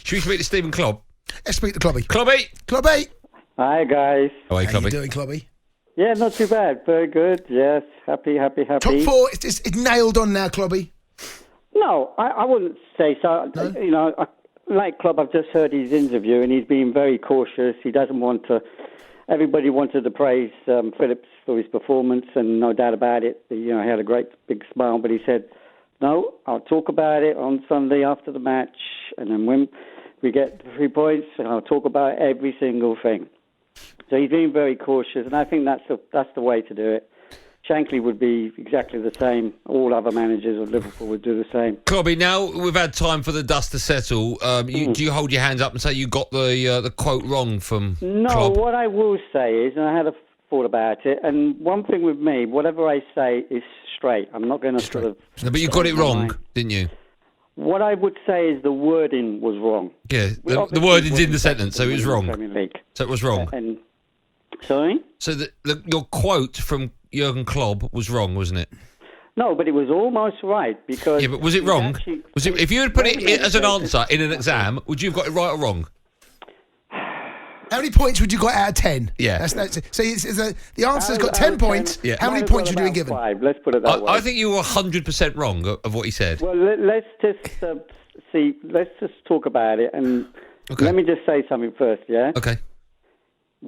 Should we speak to Stephen Klopp? Let's speak to Klobby. Klobby! Hi, guys. How are you, How you Klobby? doing, Klobby? Yeah, not too bad. Very good. Yes, happy. Top 4, it's nailed on now, Klobby. No, I wouldn't say so. No? You know, like Klopp, I've just heard his interview, and he's being very cautious. He doesn't want to... Everybody wanted to praise Phillips for his performance, and no doubt about it. He had a great big smile, but he said, no, I'll talk about it on Sunday after the match, and then when we get the 3 points, I'll talk about every single thing. So he's being very cautious, and I think that's the way to do it. Shankly would be exactly the same. All other managers of Liverpool would do the same. Klobby, now we've had time for the dust to settle. Do you hold your hands up and say you got the quote wrong from Klopp? What I will say is, and I had a thought about it, and one thing with me, whatever I say is straight. I'm not going to sort of... No, but you got it wrong, didn't you? What I would say is the wording was wrong. Yeah, the wording's in the sentence, so it was wrong. So it was wrong. Sorry? So your quote from Jurgen Klobby was wrong, wasn't it? No, but it was almost right because... Yeah, but was it wrong? Was it? If you had put it as an answer in an exam, would you have got it right or wrong? How many points would you got out of 10? Yeah. That's so the answer's got 10 points. Yeah. How many points would you have been given? 5, let's put it that way. I think you were 100% wrong of what he said. Well, let's just see. Let's just talk about it, and let me just say something first. Yeah. Okay.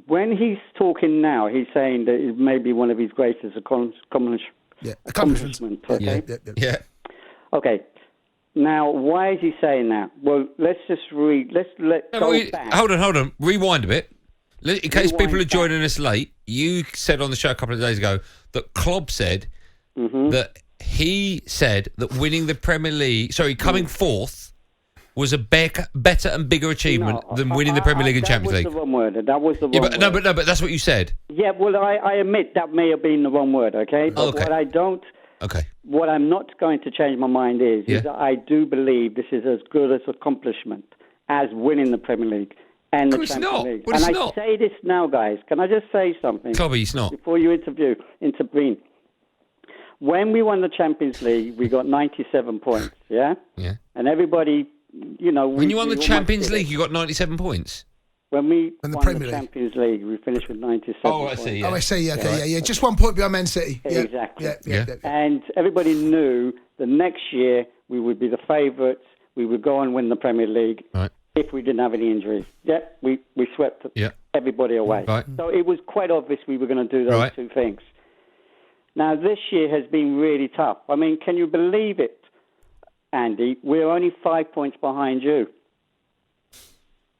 When he's talking now, he's saying that it may be one of his greatest accomplishments. Okay. Yeah. Okay. Now, why is he saying that? Well, let's just read. Go back. Hold on. Rewind a bit. In case people are joining back. us late, you said on the show a couple of days ago that Klopp said that he said that winning the Premier League, coming fourth, was a better and bigger achievement than winning the Premier League and Champions League. That was the wrong word. That was the wrong word. But that's what you said. Yeah, well, I admit that may have been the wrong word, okay? But what I don't... Okay. What I'm not going to change my mind is that I do believe this is as good an accomplishment as winning the Premier League and the Champions League. Well, and I say this now, guys. Can I just say something? Klobby, it's not. Before you intervene. When we won the Champions League, we got 97 points, yeah? Yeah. And everybody, When you won the Champions League, you got 97 points? When we won the Champions League, we finished with 97 points. I see, yeah. Oh, I see, okay, yeah. Just 1 point behind Man City. Exactly. Yeah. And everybody knew the next year we would be the favourites, we would go and win the Premier League if we didn't have any injuries. Yeah, we swept everybody away. Right. So it was quite obvious we were going to do those two things. Now, this year has been really tough. I mean, can you believe it, Andy? We're only 5 points behind you.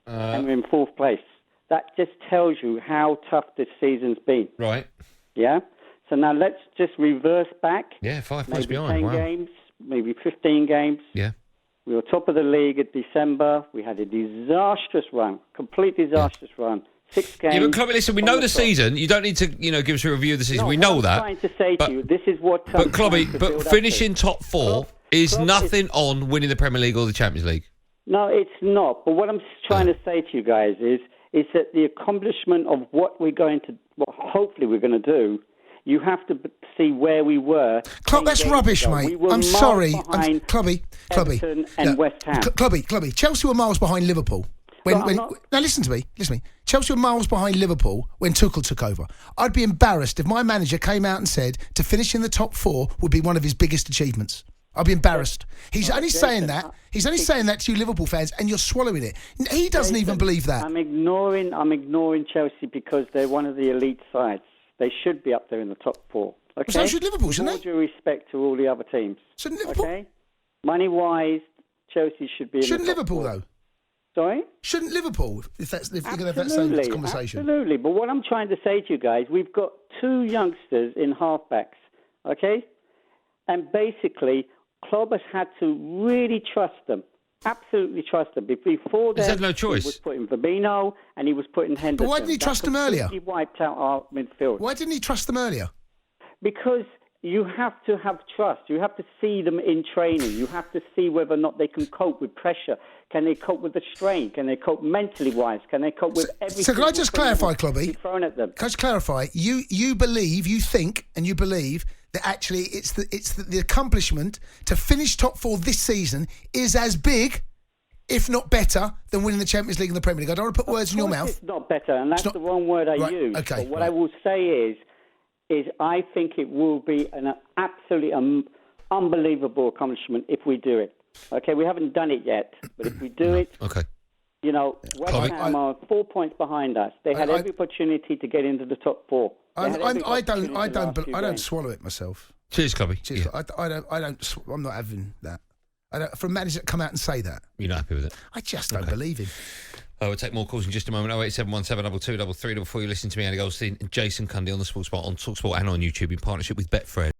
And we're in fourth place. That just tells you how tough this season's been. Right. Yeah? So now let's just reverse back. Yeah, 5 points maybe behind. 10 games, maybe 15 games. Yeah. We were top of the league at December. We had a disastrous run, complete disastrous run. 6 games. Yeah, but Klobby, listen, we know the season. You don't need to, give us a review of the season. No, we know that. I'm trying to say to you, this is what... But Klobby, finishing top 4 is nothing on winning the Premier League or the Champions League. No, it's not. But what I'm trying to say to you guys is that the accomplishment of what hopefully we're going to do, you have to see where we were. Klopp, that's rubbish, mate. I'm sorry. Klobby. Everton and West Ham. Klobby. Chelsea were miles behind Liverpool. Now listen to me. Chelsea were miles behind Liverpool when Tuchel took over. I'd be embarrassed if my manager came out and said to finish in the top 4 would be one of his biggest achievements. I'd be embarrassed. He's only saying that. He's only saying that to you Liverpool fans, and you're swallowing it. He doesn't even believe that. I'm ignoring Chelsea because they're one of the elite sides. They should be up there in the top 4. Okay? So should Liverpool, shouldn't they? With all due respect to all the other teams. Shouldn't Liverpool? Okay? Money-wise, Chelsea should be in Shouldn't the top Liverpool, 4. though? Sorry? Shouldn't Liverpool, if you're going to have that same conversation? Absolutely. But what I'm trying to say to you guys, we've got 2 youngsters in halfbacks, okay? And basically... Klopp has had to really trust them, absolutely trust them. Before that, he's had no choice. He was putting Fabinho and he was putting Henderson. But why didn't he trust them earlier? He wiped out our midfield. Why didn't he trust them earlier? Because you have to have trust. You have to see them in training. You have to see whether or not they can cope with pressure. Can they cope with the strain? Can they cope mentally wise? Can they cope with everything? So can I just clarify, Klobby? Thrown at them. Can I just clarify? You think that actually it's the accomplishment to finish top 4 this season is as big if not better, than winning the Champions League and the Premier League. I don't want to put words in your mouth. It's not better, and that's the wrong word I use. Okay, but what I will say is I think it will be an absolutely unbelievable accomplishment if we do it. Okay, we haven't done it yet, but if we do it, you know, West Ham are 4 points behind us. They had every opportunity to get into the top 4. I don't swallow it myself. Cheers, Klobby. Cheers. Yeah. I'm not having that. For a manager to come out and say that, you're not happy with it. I just don't believe him. We'll take more calls in just a moment. 08717 22 33. Before you listen to me, Andy Goldstein and Jason Cundy on the SportsBar on talkSPORT and on YouTube in partnership with Betfred.